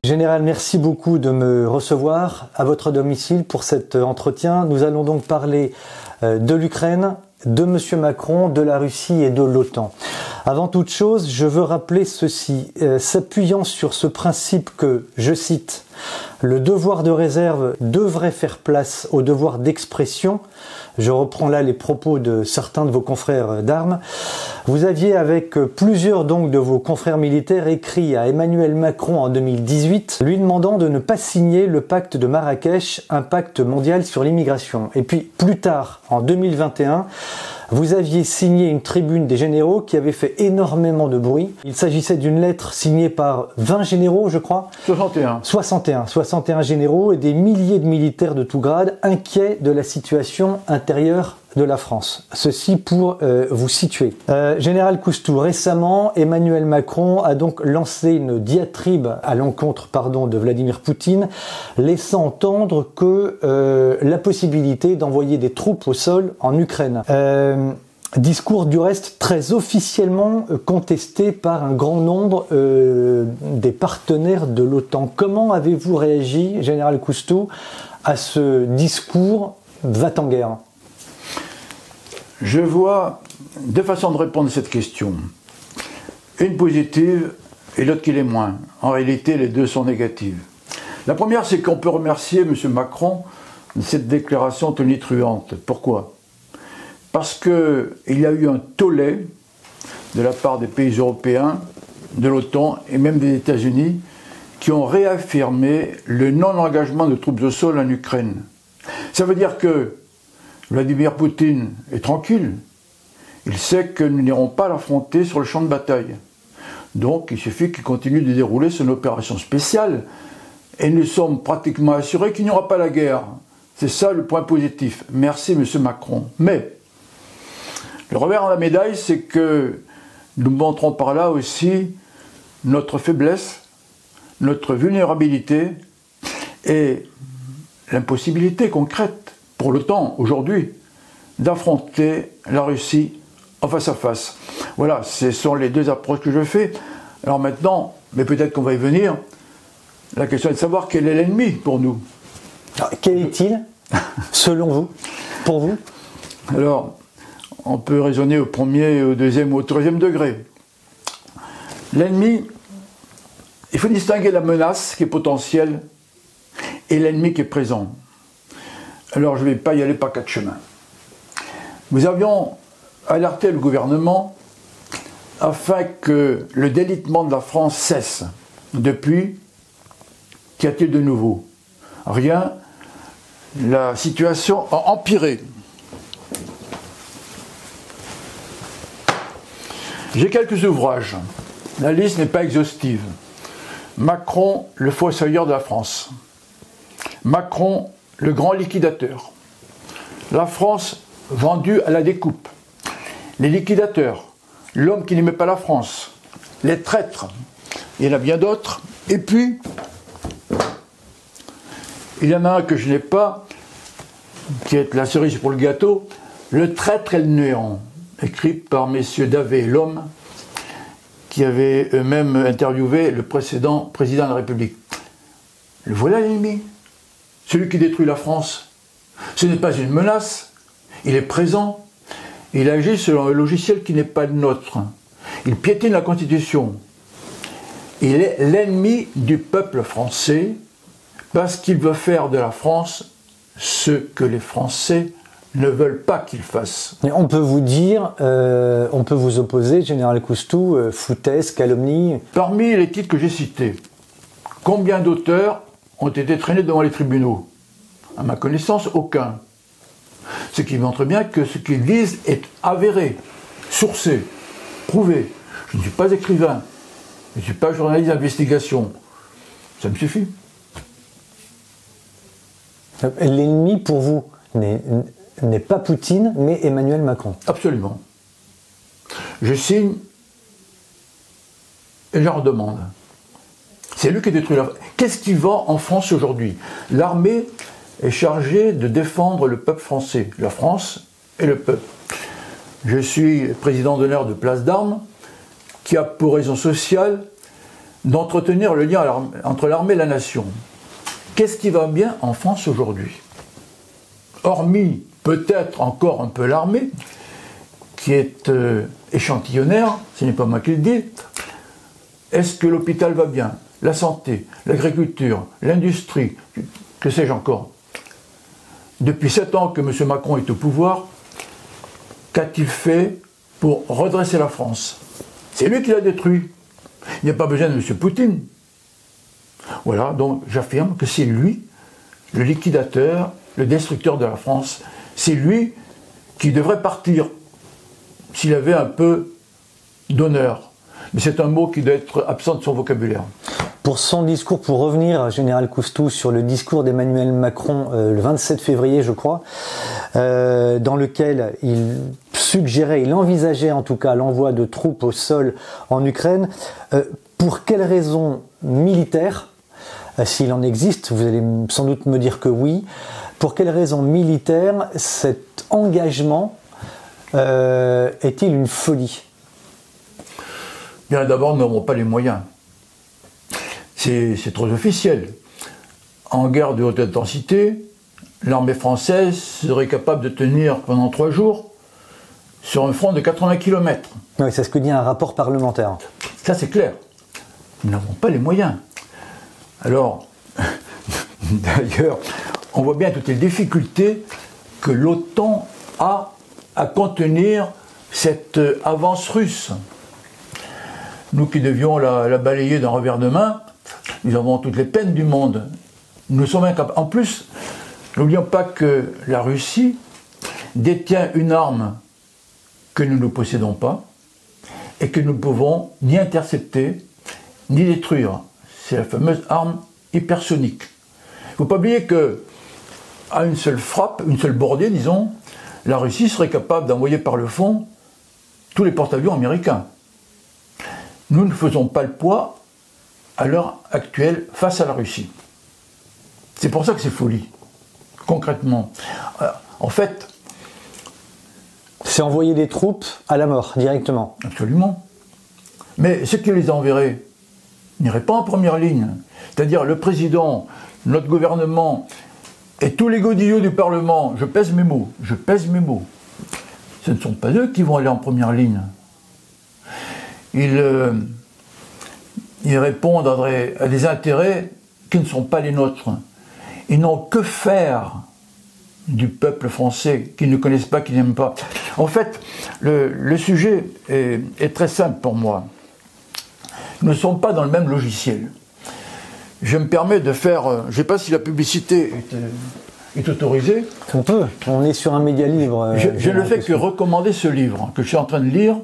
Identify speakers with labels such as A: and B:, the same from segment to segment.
A: Général, merci beaucoup de me recevoir à votre domicile pour cet entretien. Nous allons donc parler de l'Ukraine, de M. Macron, de la Russie et de l'OTAN. Avant toute chose, je veux rappeler ceci, s'appuyant sur ce principe que, je cite, « le devoir de réserve devrait faire place au devoir d'expression », je reprends là les propos de certains de vos confrères d'armes, vous aviez avec plusieurs donc de vos confrères militaires écrit à Emmanuel Macron en 2018, lui demandant de ne pas signer le pacte de Marrakech, un pacte mondial sur l'immigration. Et puis plus tard, en 2021, vous aviez signé une tribune des généraux qui avait fait énormément de bruit. Il s'agissait d'une lettre signée par 20 généraux, je crois. 61 généraux et des milliers de militaires de tout grade inquiets de la situation intérieure de la France. Ceci pour vous situer. Général Coustou, récemment, Emmanuel Macron a donc lancé une diatribe à l'encontre de Vladimir Poutine, laissant entendre que la possibilité d'envoyer des troupes au sol en Ukraine. Discours du reste très officiellement contesté par un grand nombre des partenaires de l'OTAN. Comment avez-vous réagi, Général Coustou, à ce discours va-t-en-guerre ?
B: Je vois deux façons de répondre à cette question. Une positive et l'autre qui l'est moins. En réalité, les deux sont négatives. La première, c'est qu'on peut remercier M. Macron de cette déclaration tonitruante. Pourquoi ? Parce qu'il y a eu un tollé de la part des pays européens, de l'OTAN et même des États-Unis qui ont réaffirmé le non-engagement de troupes au sol en Ukraine. Ça veut dire que Vladimir Poutine est tranquille. Il sait que nous n'irons pas l'affronter sur le champ de bataille. Donc il suffit qu'il continue de dérouler son opération spéciale et nous sommes pratiquement assurés qu'il n'y aura pas la guerre. C'est ça le point positif. Merci M. Macron. Mais le revers de la médaille, c'est que nous montrons par là aussi notre faiblesse, notre vulnérabilité et l'impossibilité concrète pour l'OTAN aujourd'hui d'affronter la Russie en face à face. Voilà, ce sont les deux approches que je fais. Alors maintenant, mais peut-être qu'on va y venir, la question est de savoir quel est l'ennemi pour nous.
A: Alors, quel est-il, selon vous, pour vous?
B: Alors, on peut raisonner au premier, au deuxième ou au troisième degré. L'ennemi, il faut distinguer la menace qui est potentielle et l'ennemi qui est présent. Alors je ne vais pas y aller par quatre chemins. Nous avions alerté le gouvernement afin que le délitement de la France cesse. Depuis, qu'y a-t-il de nouveau? Rien. La situation a empiré. J'ai quelques ouvrages. La liste n'est pas exhaustive. Macron, le fossoyeur de la France. Macron, le grand liquidateur. La France vendue à la découpe. Les liquidateurs. L'homme qui n'aimait pas la France. Les traîtres. Il y en a bien d'autres. Et puis, il y en a un que je n'ai pas, qui est la cerise pour le gâteau, Le traître et le néant, écrit par messieurs Davé et Lhomme, qui avaient eux-mêmes interviewé le précédent président de la République. Le voilà l'ennemi, celui qui détruit la France. Ce n'est pas une menace, il est présent, il agit selon un logiciel qui n'est pas le nôtre. Il piétine la Constitution. Il est l'ennemi du peuple français parce qu'il veut faire de la France ce que les Français ne veulent pas qu'il fasse.
A: Mais on peut vous dire, on peut vous opposer, Général Coustou, foutaise, calomnie.
B: Parmi les titres que j'ai cités, combien d'auteurs ont été traînés devant les tribunaux? À ma connaissance, aucun. Ce qui montre bien que ce qu'ils disent est avéré, sourcé, prouvé. Je ne suis pas écrivain, je ne suis pas journaliste d'investigation. Ça me suffit.
A: L'ennemi pour vous n'est pas Poutine, mais Emmanuel Macron.
B: Absolument. Je signe et je leur demande. C'est lui qui détruit la France. Qu'est-ce qui va en France aujourd'hui? L'armée est chargée de défendre le peuple français, la France et le peuple. Je suis président d'honneur de Place d'Armes, qui a pour raison sociale d'entretenir le lien entre l'armée et la nation. Qu'est-ce qui va bien en France aujourd'hui? Hormis peut-être encore un peu l'armée, qui est échantillonnaire, ce n'est pas moi qui le dis, est-ce que l'hôpital va bien? La santé, l'agriculture, l'industrie, que sais-je encore? Depuis 7 ans que M. Macron est au pouvoir, qu'a-t-il fait pour redresser la France? C'est lui qui l'a détruit. Il n'y a pas besoin de M. Poutine. Voilà, donc j'affirme que c'est lui, le liquidateur, le destructeur de la France. C'est lui qui devrait partir s'il avait un peu d'honneur. Mais c'est un mot qui doit être absent de son vocabulaire.
A: Pour son discours, pour revenir, Général Coustou, sur le discours d'Emmanuel Macron le 27 février, je crois, dans lequel il suggérait, il envisageait en tout cas l'envoi de troupes au sol en Ukraine, pour quelles raisons militaires, s'il en existe, vous allez sans doute me dire que oui, pour quelles raisons militaires cet engagement est-il une folie?
B: Bien d'abord, nous n'avons pas les moyens. C'est trop officiel. En guerre de haute intensité, l'armée française serait capable de tenir pendant 3 jours sur un front de 80 km.
A: Oui, c'est ce que dit un rapport parlementaire.
B: Ça, c'est clair. Nous n'avons pas les moyens. Alors, d'ailleurs, on voit bien toutes les difficultés que l'OTAN a à contenir cette avance russe. Nous qui devions la balayer d'un revers de main, nous avons toutes les peines du monde. Nous sommes incapables. En plus, n'oublions pas que la Russie détient une arme que nous ne possédons pas et que nous ne pouvons ni intercepter ni détruire. C'est la fameuse arme hypersonique. Il ne faut pas oublier que, à une seule frappe, une seule bordée, disons, la Russie serait capable d'envoyer par le fond tous les porte-avions américains. Nous ne faisons pas le poids à l'heure actuelle face à la Russie. C'est pour ça que c'est folie, concrètement. En fait...
A: C'est envoyer des troupes à la mort, directement.
B: Absolument. Mais ceux qui les enverraient n'iraient pas en première ligne. C'est-à-dire le président, notre gouvernement et tous les godillots du Parlement, je pèse mes mots, ce ne sont pas eux qui vont aller en première ligne. Ils répondent à des intérêts qui ne sont pas les nôtres. Ils n'ont que faire du peuple français qu'ils ne connaissent pas, qu'ils n'aiment pas. En fait, le sujet est très simple pour moi. Nous ne sommes pas dans le même logiciel. Je me permets de faire... je ne sais pas si la publicité est autorisée.
A: On peut. On est sur un média libre.
B: Je ne fais que recommander ce livre que je suis en train de lire,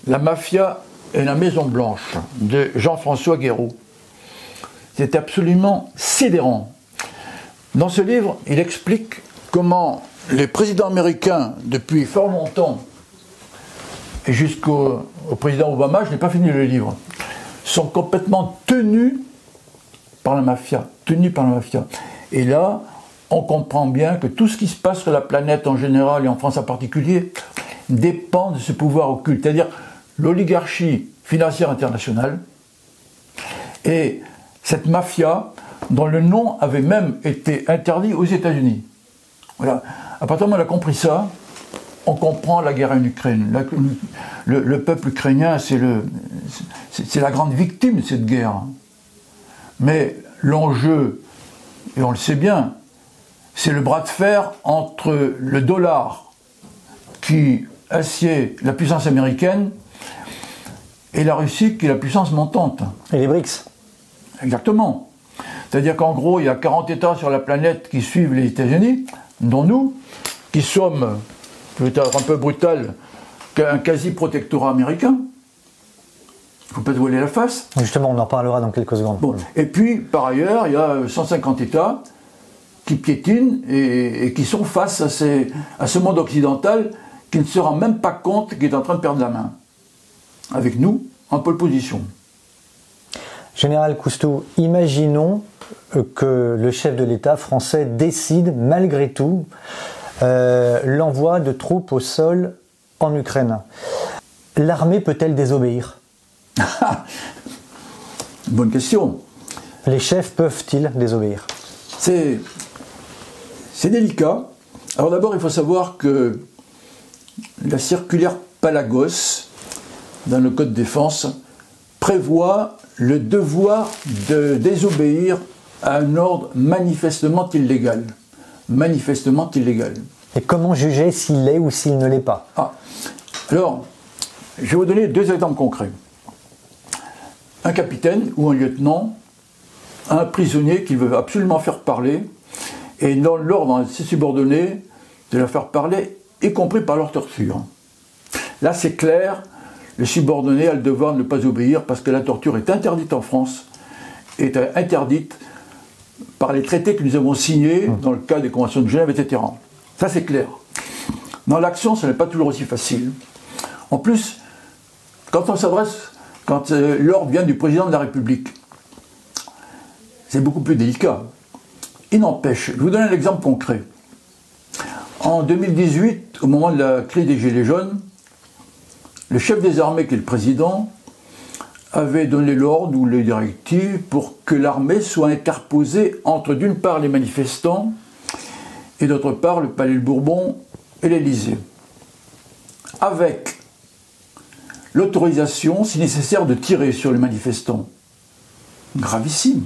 B: La mafia et la Maison Blanche, de Jean-François Guéraud. C'est absolument sidérant. Dans ce livre, il explique comment les présidents américains, depuis fort longtemps, et jusqu'au président Obama, je n'ai pas fini le livre, sont complètement tenus par la mafia. Et là, on comprend bien que tout ce qui se passe sur la planète en général et en France en particulier dépend de ce pouvoir occulte, c'est-à-dire l'oligarchie financière internationale et cette mafia dont le nom avait même été interdit aux États-Unis. Voilà. À partir du moment où on a compris ça, on comprend la guerre en Ukraine. Le peuple ukrainien, c'est la grande victime de cette guerre. Mais l'enjeu, et on le sait bien, c'est le bras de fer entre le dollar qui assied la puissance américaine et la Russie qui est la puissance montante.
A: Et les BRICS.
B: Exactement. C'est-à-dire qu'en gros, il y a 40 États sur la planète qui suivent les États-Unis, dont nous, qui sommes, peut-être un peu brutal, un quasi-protectorat américain. Il ne faut pas se voiler la face.
A: Justement, on en parlera dans quelques secondes.
B: Bon. Et puis, par ailleurs, il y a 150 États qui piétinent et qui sont face à ce monde occidental qui ne se rend même pas compte qu'il est en train de perdre la main. Avec nous, en pole position.
A: Général Coustou, imaginons que le chef de l'État français décide malgré tout l'envoi de troupes au sol en Ukraine. L'armée peut-elle désobéir?
B: Bonne question.
A: Les chefs peuvent-ils désobéir?
B: C'est délicat. Alors d'abord, il faut savoir que la circulaire Palagos, dans le Code de défense, prévoit le devoir de désobéir à un ordre manifestement illégal. Manifestement illégal.
A: Et comment juger s'il l'est ou s'il ne l'est pas?
B: Alors, je vais vous donner deux exemples concrets. Un capitaine ou un lieutenant a un prisonnier qu'il veut absolument faire parler et donne l'ordre à ses subordonnés de la faire parler, y compris par leur torture. Là, c'est clair, le subordonné a le devoir de ne pas obéir parce que la torture est interdite en France, est interdite par les traités que nous avons signés dans le cadre des conventions de Genève, etc. Ça, c'est clair. Dans l'action, ce n'est pas toujours aussi facile. En plus, quand l'ordre vient du président de la République, c'est beaucoup plus délicat. Il n'empêche, je vous donne un exemple concret. En 2018, au moment de la crise des Gilets jaunes, le chef des armées, qui est le président, avait donné l'ordre ou les directives pour que l'armée soit interposée entre d'une part les manifestants et d'autre part le Palais de Bourbon et l'Élysée, avec l'autorisation, si nécessaire, de tirer sur les manifestants. Gravissime.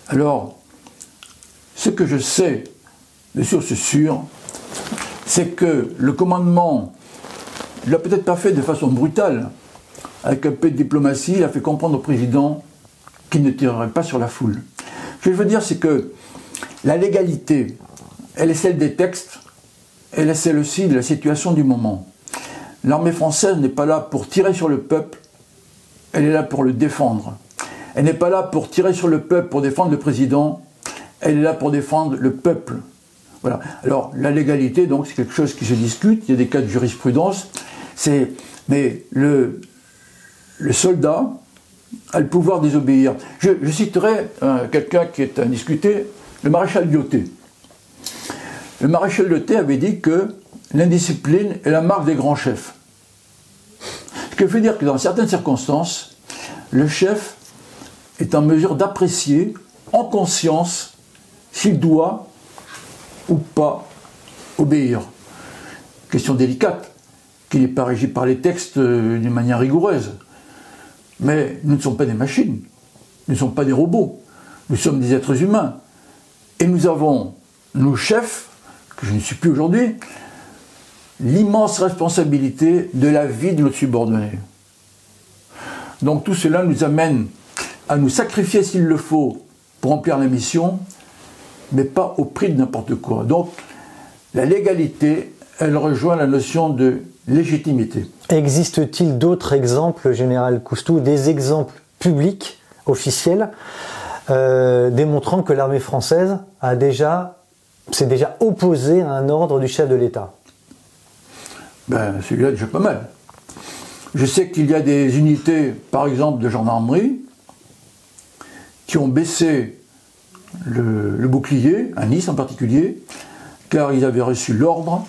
B: Alors, ce que je sais de source sûre, c'est que le commandement ne l'a peut-être pas fait de façon brutale. Avec un peu de diplomatie, il a fait comprendre au président qu'il ne tirerait pas sur la foule. Ce que je veux dire, c'est que la légalité, elle est celle des textes, elle est celle aussi de la situation du moment. L'armée française n'est pas là pour tirer sur le peuple, elle est là pour le défendre. Elle n'est pas là pour tirer sur le peuple, pour défendre le président, elle est là pour défendre le peuple. Voilà. Alors, la légalité, donc, c'est quelque chose qui se discute, il y a des cas de jurisprudence, mais le soldat a le pouvoir de désobéir. Je citerai quelqu'un qui est indiscuté, le maréchal Lyautey. Le maréchal Lyautey avait dit que l'indiscipline est la marque des grands chefs. Ce qui veut dire que dans certaines circonstances, le chef est en mesure d'apprécier en conscience s'il doit ou pas obéir. Question délicate, qui n'est pas régie par les textes d'une manière rigoureuse. Mais nous ne sommes pas des machines, nous ne sommes pas des robots, nous sommes des êtres humains. Et nous avons, nos chefs, que je ne suis plus aujourd'hui, l'immense responsabilité de la vie de notre subordonné. Donc tout cela nous amène à nous sacrifier s'il le faut pour remplir la mission, mais pas au prix de n'importe quoi. Donc la légalité, elle rejoint la notion de légitimité.
A: Existe-t-il d'autres exemples, Général Coustou, des exemples publics, officiels, démontrant que l'armée française s'est déjà opposée à un ordre du chef de l'État?
B: Celui-là, déjà pas mal. Je sais qu'il y a des unités, par exemple, de gendarmerie, qui ont baissé le bouclier, à Nice en particulier, car ils avaient reçu l'ordre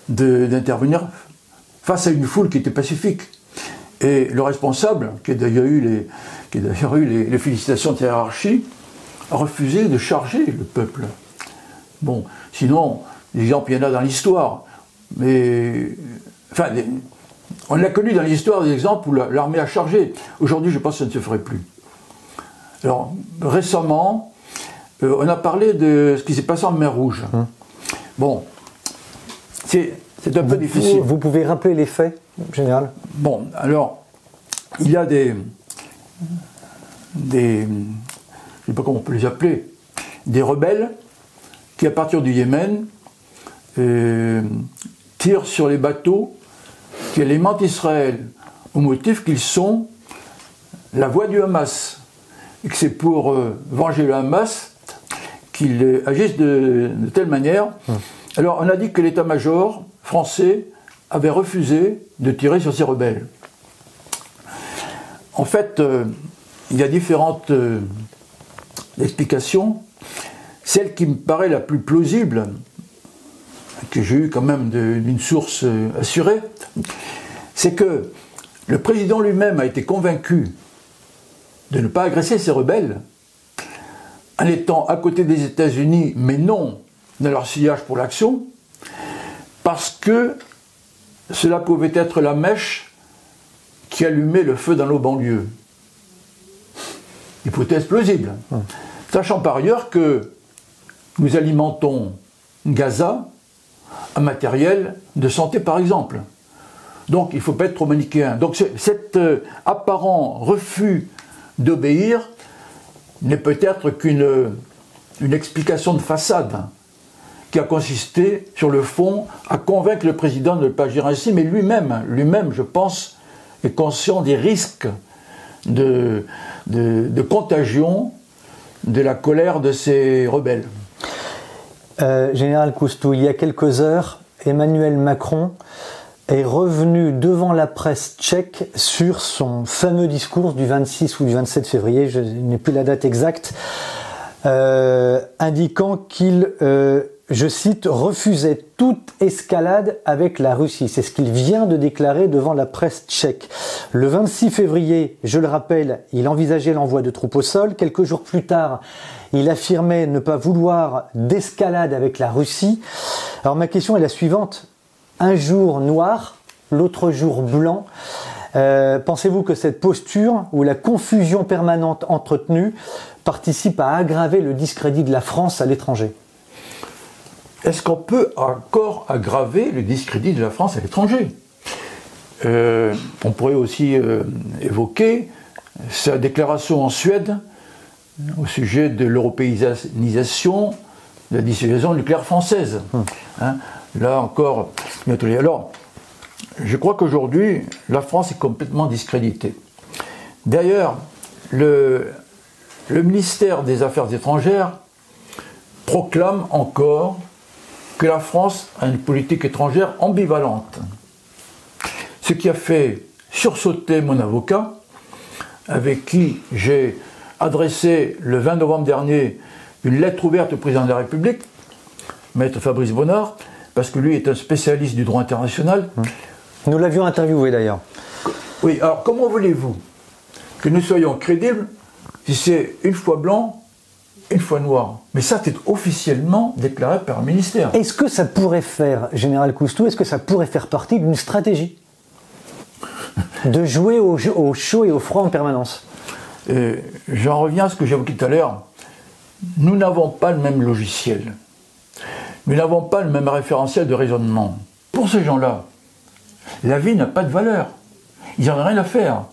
B: d'intervenir face à une foule qui était pacifique. Et le responsable, qui a d'ailleurs eu les félicitations de hiérarchie, a refusé de charger le peuple. Bon, sinon, des exemples, il y en a dans l'histoire. Mais, enfin, on a connu dans l'histoire des exemples où l'armée a chargé. Aujourd'hui, je pense que ça ne se ferait plus. Alors, récemment, on a parlé de ce qui s'est passé en mer Rouge. Bon, c'est un peu difficile.
A: Vous pouvez rappeler les faits, Général?
B: Bon, alors, il y a des je ne sais pas comment on peut les appeler, des rebelles qui, à partir du Yémen, tirent sur les bateaux qui alimentent Israël au motif qu'ils sont la voix du Hamas et que c'est pour venger le Hamas qu'ils agissent de telle manière. Alors on a dit que l'état-major français avait refusé de tirer sur ces rebelles. En fait, il y a différentes explications. Celle qui me paraît la plus plausible, que j'ai eue quand même d'une source assurée, c'est que le président lui-même a été convaincu de ne pas agresser ces rebelles, en étant à côté des États-Unis, mais non dans leur sillage pour l'action, parce que cela pouvait être la mèche qui allumait le feu dans nos banlieues. Hypothèse plausible. Sachant par ailleurs que nous alimentons Gaza en matériel de santé, par exemple. Donc il ne faut pas être trop manichéen. Donc cet apparent refus d'obéir n'est peut-être qu'une explication de façade qui a consisté, sur le fond, à convaincre le président de ne pas agir ainsi, mais lui-même, je pense, est conscient des risques de contagion de la colère de ces rebelles.
A: Général Coustou, il y a quelques heures, Emmanuel Macron est revenu devant la presse tchèque sur son fameux discours du 26 ou du 27 février, je n'ai plus la date exacte, indiquant qu'il, je cite, refusait toute escalade avec la Russie. C'est ce qu'il vient de déclarer devant la presse tchèque. Le 26 février, je le rappelle, il envisageait l'envoi de troupes au sol. Quelques jours plus tard, il affirmait ne pas vouloir d'escalade avec la Russie. Alors ma question est la suivante. Un jour noir, l'autre jour blanc. Pensez-vous que cette posture ou la confusion permanente entretenue participe à aggraver le discrédit de la France à l'étranger ?
B: Est-ce qu'on peut encore aggraver le discrédit de la France à l'étranger ? On pourrait aussi évoquer sa déclaration en Suède au sujet de l'européanisation de la dissuasion nucléaire française. Hein, là encore, alors, je crois qu'aujourd'hui, la France est complètement discréditée. D'ailleurs, le ministère des Affaires étrangères proclame encore que la France a une politique étrangère ambivalente. Ce qui a fait sursauter mon avocat, avec qui j'ai adressé le 20 novembre dernier une lettre ouverte au président de la République, maître Fabrice Bonnard, parce que lui est un spécialiste du droit international.
A: Nous l'avions interviewé d'ailleurs.
B: Oui, alors comment voulez-vous que nous soyons crédibles si c'est une fois blanc, une fois noir? Mais ça, c'est officiellement déclaré par le ministère.
A: Est-ce que ça pourrait faire, Général Coustou, est-ce que ça pourrait faire partie d'une stratégie de jouer au chaud et au froid en permanence?
B: J'en reviens à ce que j'évoquais tout à l'heure. Nous n'avons pas le même logiciel. Nous n'avons pas le même référentiel de raisonnement. Pour ces gens-là, la vie n'a pas de valeur. Ils n'en ont rien à faire.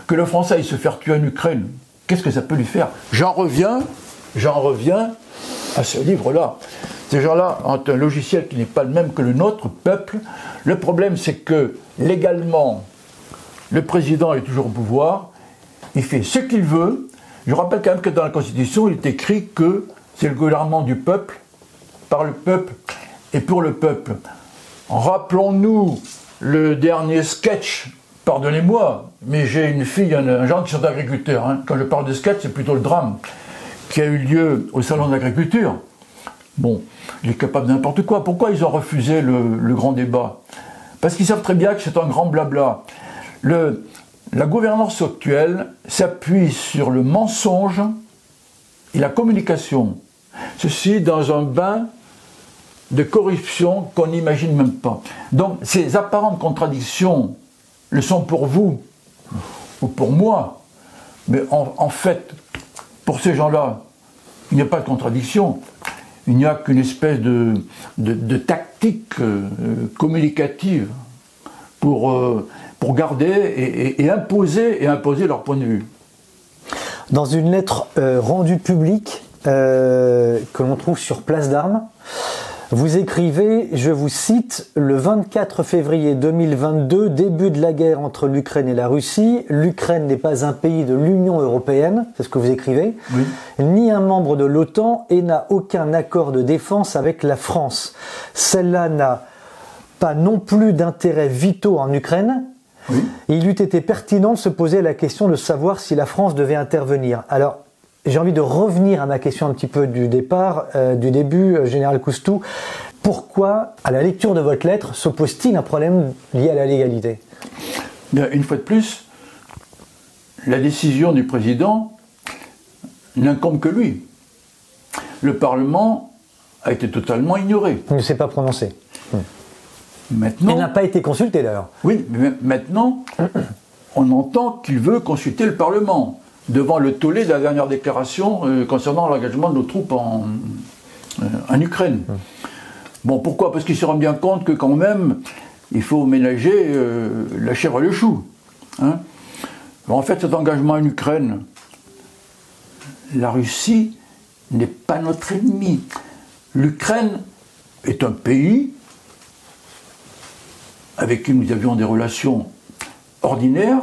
B: Que le Français aille se faire tuer en Ukraine, qu'est-ce que ça peut lui faire? J'en reviens à ce livre-là. Ces gens-là ont un logiciel qui n'est pas le même que le nôtre, peuple. Le problème, c'est que, légalement, le président est toujours au pouvoir, il fait ce qu'il veut. Je rappelle quand même que dans la Constitution, il est écrit que c'est le gouvernement du peuple, par le peuple et pour le peuple. Rappelons-nous le dernier sketch, pardonnez-moi, mais j'ai une fille, un gens qui sont agriculteurs. Hein. Quand je parle de sketch, c'est plutôt le drame qui a eu lieu au Salon de l'Agriculture. Bon, il est capable de n'importe quoi. Pourquoi ils ont refusé le grand débat? Parce qu'ils savent très bien que c'est un grand blabla. La gouvernance actuelle s'appuie sur le mensonge et la communication. Ceci dans un bain de corruption qu'on n'imagine même pas. Donc ces apparentes contradictions le sont pour vous ou pour moi, mais en fait, pour ces gens-là, il n'y a pas de contradiction. Il n'y a qu'une espèce de tactique communicative pour garder et imposer leur point de vue.
A: Dans une lettre rendue publique que l'on trouve sur Place d'Armes, vous écrivez, je vous cite, le 24 février 2022, début de la guerre entre l'Ukraine et la Russie. L'Ukraine n'est pas un pays de l'Union européenne, c'est ce que vous écrivez, oui, ni un membre de l'OTAN et n'a aucun accord de défense avec la France. Celle-là n'a pas non plus d'intérêts vitaux en Ukraine. Oui. Il eût été pertinent de se poser la question de savoir si la France devait intervenir. Alors, j'ai envie de revenir à ma question un petit peu du départ, du début, Général Coustou. Pourquoi, à la lecture de votre lettre, s'oppose-t-il un problème lié à la légalité?
B: Bien, une fois de plus, la décision du président n'incombe que lui. Le Parlement a été totalement ignoré.
A: Il ne s'est pas prononcé.
B: Maintenant,
A: il n'a pas été consulté d'ailleurs.
B: Oui, mais maintenant, on entend qu'il veut consulter le Parlement devant le tollé de la dernière déclaration concernant l'engagement de nos troupes en Ukraine. Bon, pourquoi? Parce qu'il se rend bien compte que quand même, il faut ménager la chèvre et le chou. Hein. En fait, cet engagement en Ukraine, la Russie n'est pas notre ennemi. L'Ukraine est un pays avec qui nous avions des relations ordinaires.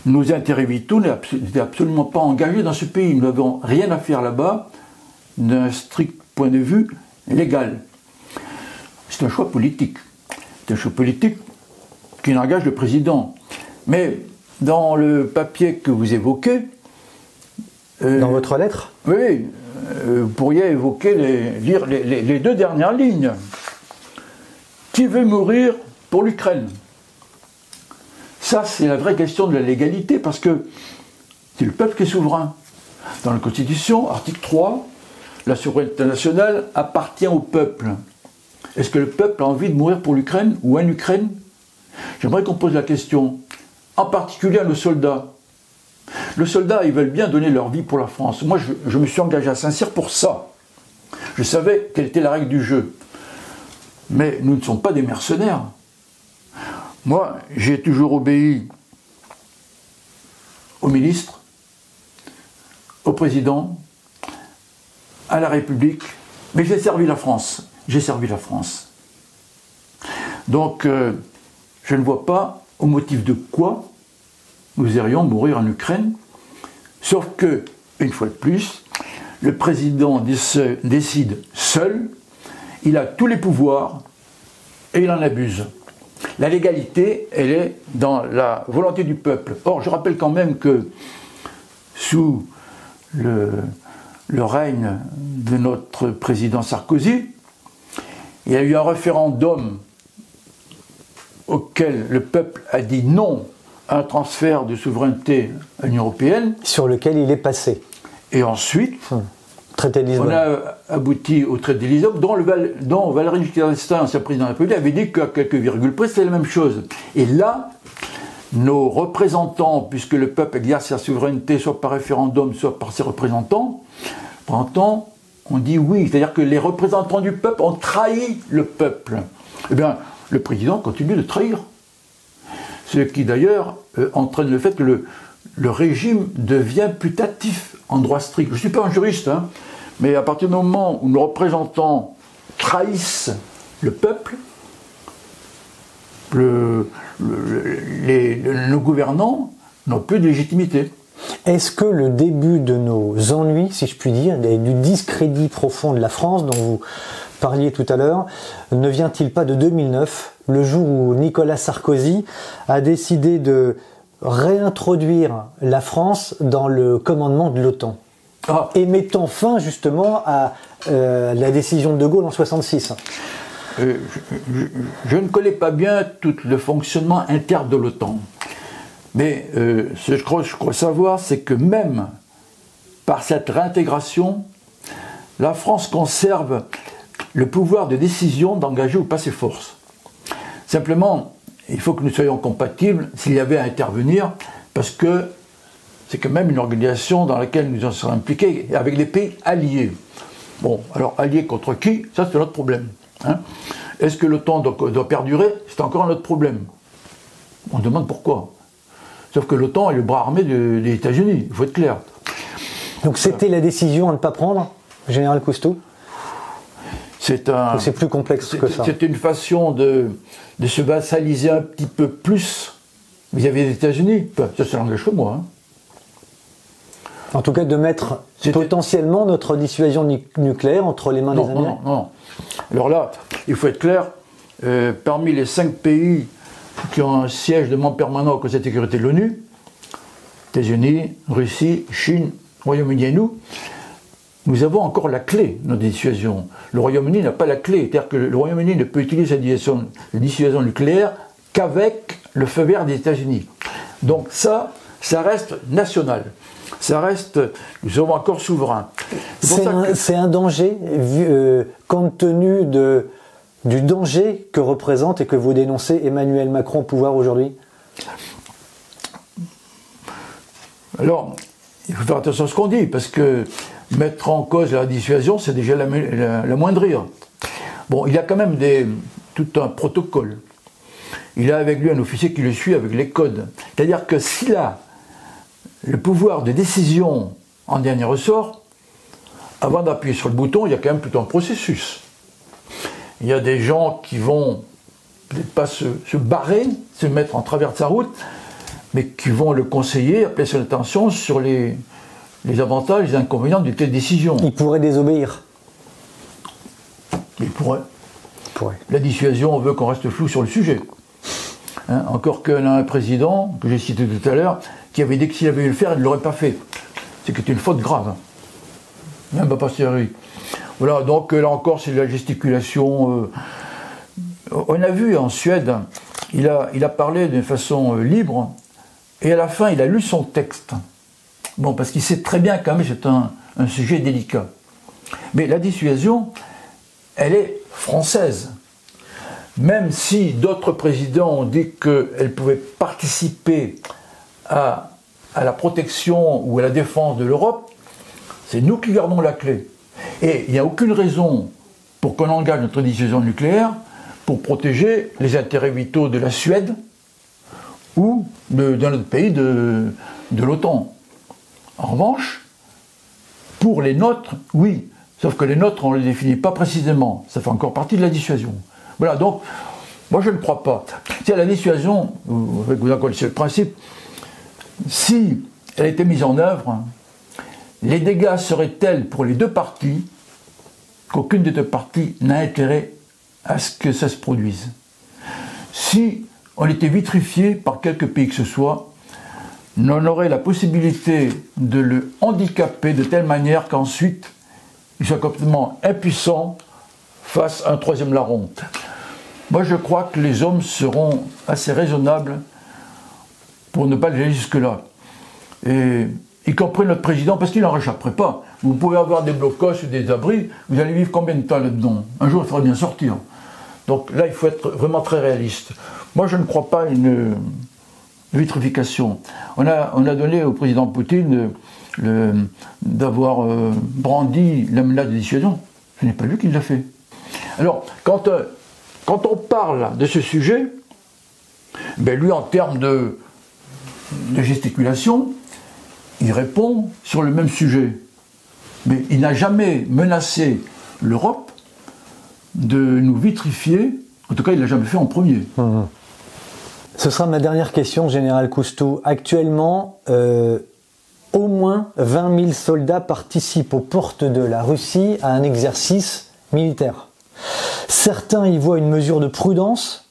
B: Nos intérêts vitaux n'étaient absolument pas engagés dans ce pays. Nous n'avons rien à faire là-bas d'un strict point de vue légal. C'est un choix politique. C'est un choix politique qui engage le président. Mais dans le papier que vous évoquez...
A: dans votre lettre?
B: Oui, vous pourriez lire les deux dernières lignes. Qui veut mourir pour l'Ukraine? Ça, c'est la vraie question de la légalité, parce que c'est le peuple qui est souverain. Dans la Constitution, article 3, la souveraineté nationale appartient au peuple. Est-ce que le peuple a envie de mourir pour l'Ukraine ou en Ukraine? J'aimerais qu'on pose la question, en particulier à nos soldats. Les soldats, ils veulent bien donner leur vie pour la France. Moi, je me suis engagé à Saint-Cyr pour ça. Je savais quelle était la règle du jeu. Mais nous ne sommes pas des mercenaires. Moi, j'ai toujours obéi au ministre, au président, à la République, mais j'ai servi la France. J'ai servi la France. Donc, je ne vois pas au motif de quoi nous irions mourir en Ukraine, sauf que, une fois de plus, le président décide seul, il a tous les pouvoirs et il en abuse. La légalité, elle est dans la volonté du peuple. Or, je rappelle quand même que sous le règne de notre président Sarkozy, il y a eu un référendum auquel le peuple a dit non à un transfert de souveraineté à l'Union européenne.
A: Sur lequel il est passé.
B: Et ensuite,
A: traité de Lisbonne.
B: On a abouti au traité de Lisbonne, dont Valéry Giscard d'Estaing, ancien président de la République, avait dit qu'à quelques virgules près, c'était la même chose. Et là, nos représentants, puisque le peuple exerce sa souveraineté soit par référendum, soit par ses représentants, on dit oui. C'est-à-dire que les représentants du peuple ont trahi le peuple. Eh bien, le président continue de trahir. Ce qui d'ailleurs entraîne le fait que le régime devient putatif en droit strict. Je ne suis pas un juriste, hein, mais à partir du moment où nos représentants trahissent le peuple, nos gouvernants n'ont plus de légitimité.
A: Est-ce que le début de nos ennuis, si je puis dire, du discrédit profond de la France dont vous parliez tout à l'heure, ne vient-il pas de 2009, le jour où Nicolas Sarkozy a décidé de réintroduire la France dans le commandement de l'OTAN, et mettant fin justement à la décision de Gaulle en 1966.
B: Je ne connais pas bien tout le fonctionnement interne de l'OTAN, mais ce que je crois savoir, c'est que même par cette réintégration, la France conserve le pouvoir de décision d'engager ou pas ses forces. Simplement, il faut que nous soyons compatibles s'il y avait à intervenir, parce que c'est quand même une organisation dans laquelle nous en sommes impliqués, avec des pays alliés. Bon, alors alliés contre qui? Ça, c'est notre problème. Hein. Est-ce que l'OTAN doit perdurer? C'est encore un autre problème. On se demande pourquoi. Sauf que l'OTAN est le bras armé des États-Unis, il faut être clair.
A: Donc c'était la décision à ne pas prendre, Général Cousteau? C'est plus complexe que ça.
B: C'est une façon de se vassaliser un petit peu plus vis-à-vis des États-Unis. Enfin, ça n'engage que moi. Hein.
A: En tout cas, de mettre potentiellement notre dissuasion nucléaire entre les mains des Américains.
B: Non. Alors là, il faut être clair, parmi les 5 pays qui ont un siège de membre permanent au Conseil de sécurité de l'ONU, États-Unis, Russie, Chine, Royaume-Uni et nous avons encore la clé de notre dissuasion. Le Royaume-Uni n'a pas la clé, c'est-à-dire que le Royaume-Uni ne peut utiliser sa dissuasion nucléaire qu'avec le feu vert des États-Unis. Donc ça reste national. ça reste, nous sommes encore souverains.
A: C'est un danger, compte tenu du danger que représente et que vous dénoncez Emmanuel Macron au pouvoir aujourd'hui?
B: Alors, il faut faire attention à ce qu'on dit, parce que mettre en cause la dissuasion, c'est déjà la moindrir. Bon, il y a quand même tout un protocole. Il a avec lui un officier qui le suit avec les codes. C'est-à-dire que s'il a le pouvoir de décision en dernier ressort, avant d'appuyer sur le bouton, il y a quand même plutôt un processus. Il y a des gens qui vont peut-être pas se barrer, se mettre en travers de sa route, mais qui vont le conseiller, appeler son attention sur les avantages et les inconvénients d'une telle décision.
A: Il pourrait désobéir.
B: Il pourrait. La dissuasion, on veut qu'on reste flou sur le sujet. Hein, encore qu'on a un président, que j'ai cité tout à l'heure, qui avait dit que s'il avait eu le faire, il ne l'aurait pas fait. C'est que c'était une faute grave. Même a posteriori. Voilà, donc là encore, c'est de la gesticulation. On a vu en Suède, il a parlé d'une façon libre, et à la fin, il a lu son texte. Bon, parce qu'il sait très bien quand même que c'est un sujet délicat. Mais la dissuasion, elle est française. Même si d'autres présidents ont dit qu'elle pouvait participer à la protection ou à la défense de l'Europe, c'est nous qui gardons la clé. Et il n'y a aucune raison pour qu'on engage notre dissuasion nucléaire pour protéger les intérêts vitaux de la Suède ou d'un autre pays de l'OTAN. En revanche, pour les nôtres, oui. Sauf que les nôtres, on ne les définit pas précisément. Ça fait encore partie de la dissuasion. Voilà, donc, moi je ne crois pas. Si la dissuasion, vous en connaissez le principe, si elle était mise en œuvre, les dégâts seraient tels pour les deux parties qu'aucune des deux parties n'a intérêt à ce que ça se produise. Si on était vitrifié par quelque pays que ce soit, on aurait la possibilité de le handicaper de telle manière qu'ensuite il soit complètement impuissant face à un troisième larron. Moi je crois que les hommes seront assez raisonnables pour ne pas aller jusque-là. Et y compris notre président, parce qu'il n'en réchapperait pas. Vous pouvez avoir des blocos ou des abris, vous allez vivre combien de temps là-dedans? Un jour il faudra bien sortir. Donc là il faut être vraiment très réaliste. Moi je ne crois pas à une vitrification. On a donné au président Poutine d'avoir brandi la menace de dissuasion. Ce n'est pas lui qui l'a fait. Alors, quand on parle de ce sujet, ben lui, en termes de gesticulation, il répond sur le même sujet. Mais il n'a jamais menacé l'Europe de nous vitrifier. En tout cas, il ne l'a jamais fait en premier.
A: Mmh. Ce sera ma dernière question, Général Coustou. Actuellement, au moins 20 000 soldats participent aux portes de la Russie à un exercice militaire. Certains y voient une mesure de prudence,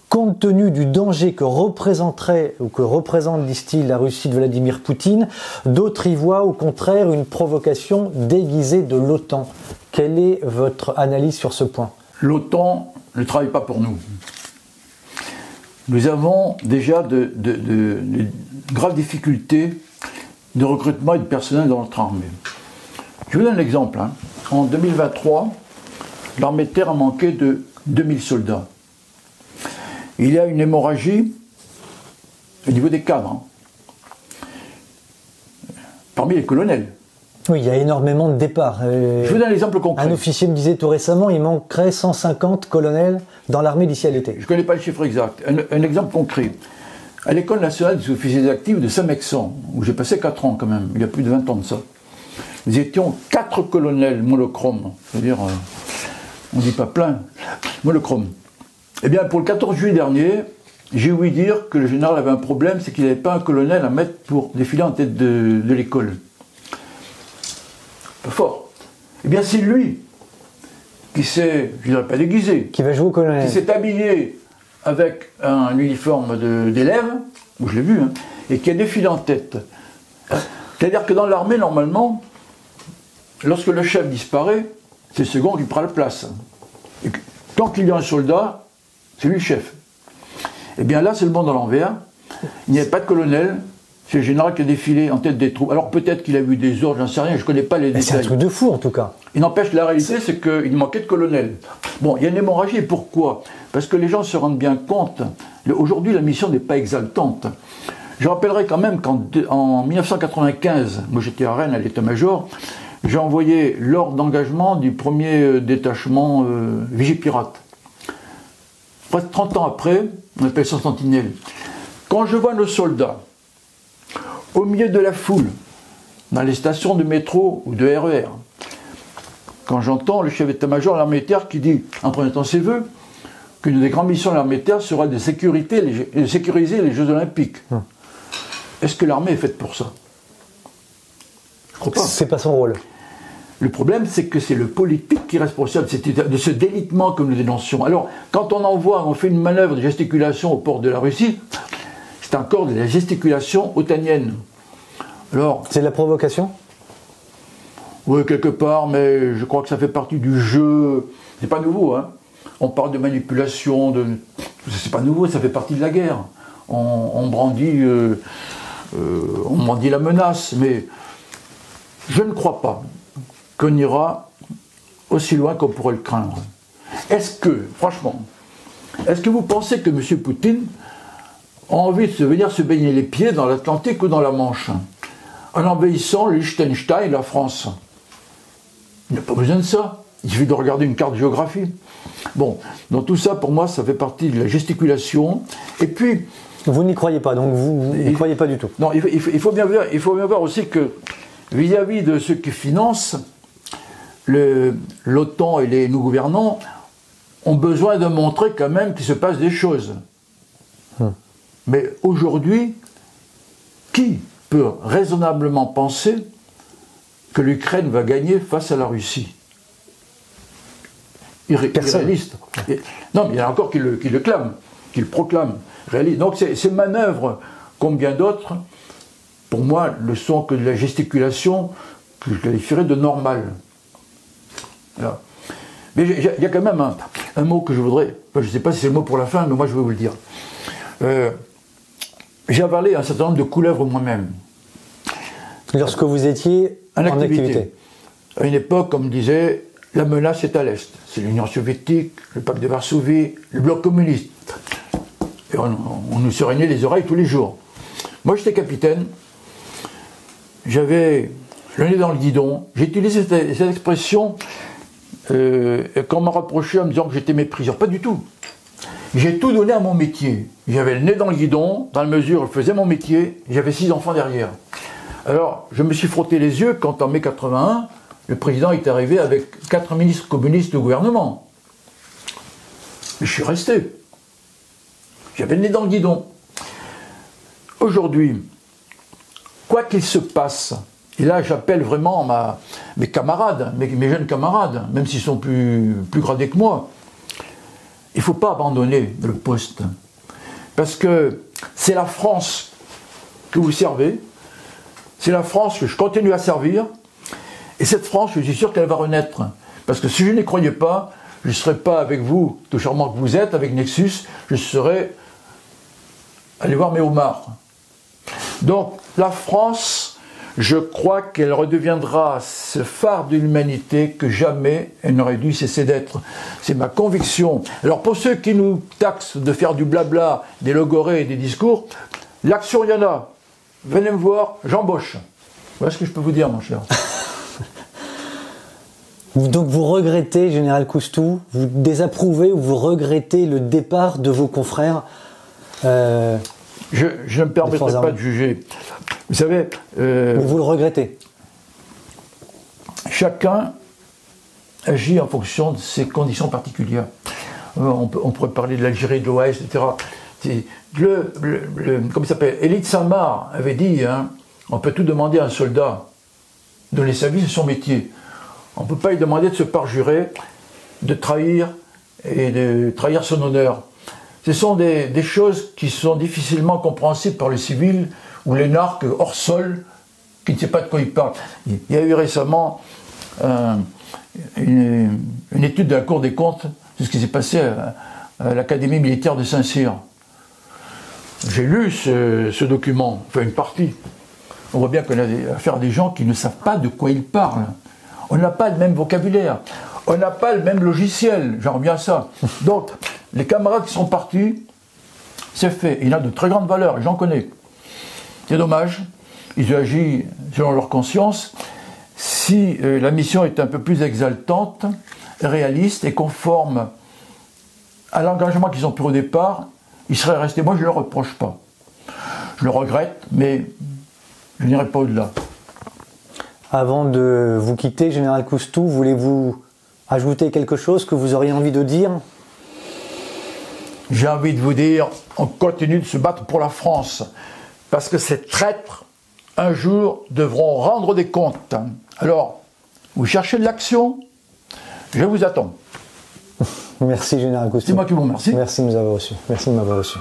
A: compte tenu du danger que représenterait, ou que représente, disent-ils, la Russie de Vladimir Poutine. D'autres y voient au contraire une provocation déguisée de l'OTAN. Quelle est votre analyse sur ce point?
B: L'OTAN ne travaille pas pour nous. Nous avons déjà de graves difficultés de recrutement et de personnel dans notre armée. Je vous donne un exemple. En 2023, l'armée de terre a manqué de 2000 soldats. Il y a une hémorragie au niveau des cadres, parmi les colonels.
A: Oui, il y a énormément de départs.
B: Je vous donne un exemple concret.
A: Un officier me disait tout récemment, il manquerait 150 colonels dans l'armée d'ici à l'été.
B: Je ne connais pas le chiffre exact. Un exemple concret. À l'école nationale des officiers actifs de Saint-Mexan, où j'ai passé 4 ans quand même, il y a plus de 20 ans de ça, nous étions 4 colonels monochromes, c'est-à-dire, on ne dit pas plein, monochromes. Eh bien, pour le 14 juillet dernier, j'ai ouï dire que le général avait un problème, c'est qu'il n'avait pas un colonel à mettre pour défiler en tête de l'école. Pas fort. Eh bien, c'est lui qui s'est, je ne dirais pas déguisé,
A: qui va jouer au colonel,
B: qui s'est habillé avec un uniforme d'élève, où je l'ai vu, et qui a défilé en tête. C'est-à-dire que dans l'armée, normalement, lorsque le chef disparaît, c'est le second qui prend la place. Et tant qu'il y a un soldat, c'est lui le chef. Eh bien là, c'est le monde à l'envers. Il n'y avait pas de colonel, C'est le général qui a défilé en tête des troupes. Alors peut-être qu'il a eu des ordres, j'en sais rien, je ne connais pas les détails.
A: C'est un truc de fou en tout cas.
B: Il n'empêche, la réalité, c'est qu'il manquait de colonel. Bon, il y a une hémorragie, pourquoi? Parce que les gens se rendent bien compte, aujourd'hui la mission n'est pas exaltante. Je rappellerai quand même qu'en 1995, moi j'étais à Rennes à l'état-major, j'ai envoyé l'ordre d'engagement du premier détachement Vigipirate. Presque 30 ans après, on appelle ça Sentinelle. Quand je vois nos soldats, au milieu de la foule, dans les stations de métro ou de RER, quand j'entends le chef d'état-major de l'armée de terre qui dit, en présentant ses vœux, qu'une des grandes missions de l'armée de terre sera de sécuriser les Jeux Olympiques. Est-ce que l'armée est faite pour ça? Je crois pas.
A: C'est pas son rôle.
B: Le problème, c'est que c'est le politique qui est responsable de ce délitement que nous dénoncions. Alors, quand on fait une manœuvre de gesticulation au port de la Russie, c'est encore de la gesticulation otanienne. Alors,
A: c'est de la provocation?
B: Oui, quelque part, mais je crois que ça fait partie du jeu. C'est pas nouveau, hein. On parle de manipulation, c'est pas nouveau, ça fait partie de la guerre. On brandit la menace, mais je ne crois pas qu'on ira aussi loin qu'on pourrait le craindre. Franchement, est-ce que vous pensez que M. Poutine a envie de venir se baigner les pieds dans l'Atlantique ou dans la Manche, en envahissant le Liechtenstein et la France? Il n'a pas besoin de ça. Il suffit de regarder une carte de géographie. Bon, donc tout ça, pour moi, ça fait partie de la gesticulation. Et puis...
A: Vous n'y croyez pas, donc vous n'y croyez pas du tout.
B: Non, il faut bien voir aussi que, vis-à-vis de ceux qui financent, l'OTAN et nos gouvernants ont besoin de montrer quand même qu'il se passe des choses. Mais aujourd'hui, qui peut raisonnablement penser que l'Ukraine va gagner face à la Russie? Irréaliste. Non, mais il y en a encore qui le clament, qui le proclament. Réaliste. Donc ces manœuvres, comme bien d'autres, pour moi, ne sont que de la gesticulation que je qualifierais de normale. Voilà. Mais il y a quand même un mot que je voudrais, je ne sais pas si c'est le mot pour la fin, mais moi je vais vous le dire. J'ai avalé un certain nombre de couleuvres moi-même.
A: Lorsque vous étiez en activité.
B: À une époque, comme disait, la menace est à l'Est. C'est l'Union soviétique, le pacte de Varsovie, le bloc communiste. Et on nous saignait les oreilles tous les jours. Moi, j'étais capitaine. J'avais le nez dans le guidon. J'ai utilisé cette expression quand on m'a reproché en me disant que j'étais méprisant. Pas du tout. J'ai tout donné à mon métier. J'avais le nez dans le guidon, dans la mesure où je faisais mon métier. J'avais 6 enfants derrière. Alors, je me suis frotté les yeux quand, en mai 81, le président est arrivé avec 4 ministres communistes au gouvernement. Mais je suis resté. J'avais le nez dans le guidon. Aujourd'hui, quoi qu'il se passe, et là j'appelle vraiment mes camarades, mes jeunes camarades, même s'ils sont plus gradés que moi, il ne faut pas abandonner le poste. Parce que c'est la France que vous servez, c'est la France que je continue à servir, et cette France, je suis sûr qu'elle va renaître. Parce que si je n'y croyais pas, je ne serais pas avec vous, tout charmant que vous êtes, avec Nexus, je serais allé voir mes homards. Donc la France, je crois qu'elle redeviendra ce phare de l'humanité que jamais elle n'aurait dû cesser d'être. C'est ma conviction. Alors pour ceux qui nous taxent de faire du blabla, des logorées et des discours, l'action il y en a. Venez me voir, j'embauche. Voilà ce que je peux vous dire, mon cher.
A: Donc vous regrettez, Général Coustou, vous désapprouvez ou vous regrettez le départ de vos confrères
B: je ne me permettrai pas de juger. Vous savez...
A: Mais vous le regrettez?
B: Chacun agit en fonction de ses conditions particulières. On pourrait parler de l'Algérie, de l'Ouest, etc. Comme il s'appelle, Élie de Saint-Marc avait dit, hein, on peut tout demander à un soldat. Donner sa vie, c'est son métier. On ne peut pas lui demander de se parjurer, de trahir et de trahir son honneur. Ce sont des choses qui sont difficilement compréhensibles par le civil ou l'énarque hors sol qui ne sait pas de quoi il parle. Il y a eu récemment une étude de la Cour des comptes de ce qui s'est passé à l'Académie militaire de Saint-Cyr. j'ai lu ce document, enfin une partie. On voit bien qu'on a affaire à des gens qui ne savent pas de quoi ils parlent. On n'a pas le même vocabulaire. On n'a pas le même logiciel. J'en reviens à ça. Donc, les camarades qui sont partis, c'est fait. Il a de très grandes valeurs, j'en connais. C'est dommage. Ils ont agi selon leur conscience. Si la mission est un peu plus exaltante, réaliste et conforme à l'engagement qu'ils ont pris au départ, ils seraient restés. Moi, je ne le reproche pas. Je le regrette, mais je n'irai pas au-delà.
A: Avant de vous quitter, Général Coustou, voulez-vous ajouter quelque chose que vous auriez envie de dire?
B: J'ai envie de vous dire, on continue de se battre pour la France, parce que ces traîtres, un jour, devront rendre des comptes. Alors, vous cherchez de l'action, je vous attends.
A: Merci Général Coustou.
B: C'est moi qui vous remercie.
A: Merci de nous avoir reçus. Merci de m'avoir reçu.